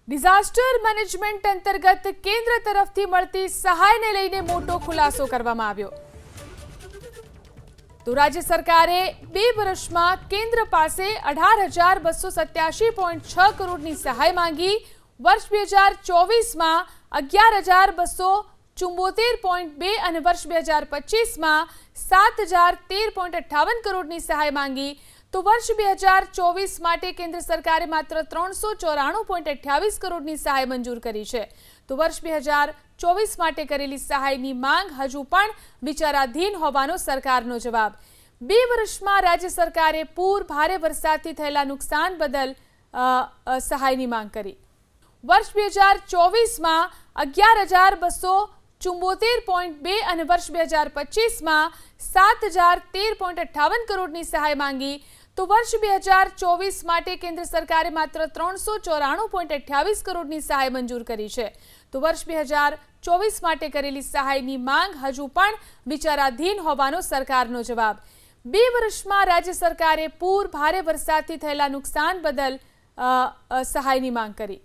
Disaster management અંતર્ગત કેન્દ્ર તરફથી મળતી સહાયને લઈને મોટો ખુલાસો કરવામાં આવ્યો। તો રાજ્ય સરકારે 2 વર્ષમાં કેન્દ્ર પાસે 18,287.6 કરોડની સહાય માંગી। વર્ષ 2024માં 11,274.2 અને વર્ષ 2025માં 7,013.58 કરોડની સહાય માંગી। તો વર્ષ 2024 માટે કેન્દ્ર સરકારે માત્ર 394.28 કરોડની સહાય મંજૂર કરી છે। તો વર્ષ 2024 માટે કરેલી સહાયની માંગ હજુ પણ વિચારાધીન હોવાનો સરકારનો જવાબ। 2 વર્ષમાં રાજ્ય સરકારે પૂર, ભારે વરસાદથી થયેલા નુકસાન બદલ સહાયની માંગ કરી। વર્ષ 2024માં 11,274.2 અને વર્ષ 2025માં 7,013.58 કરોડની સહાય માંગી। તો વર્ષ 2024 માટે કેન્દ્ર સરકારે માત્ર 394.28 કરોડની સહાય મંજૂર કરી છે। તો વર્ષ 2024 માટે કરેલી સહાયની માંગ હજુ પણ વિચારાધીન હોવાનો સરકારનો જવાબ। 2 વર્ષમાં રાજ્ય સરકારે પૂર, ભારે વરસાદથી થયેલા નુકસાન બદલ સહાયની માંગ કરી।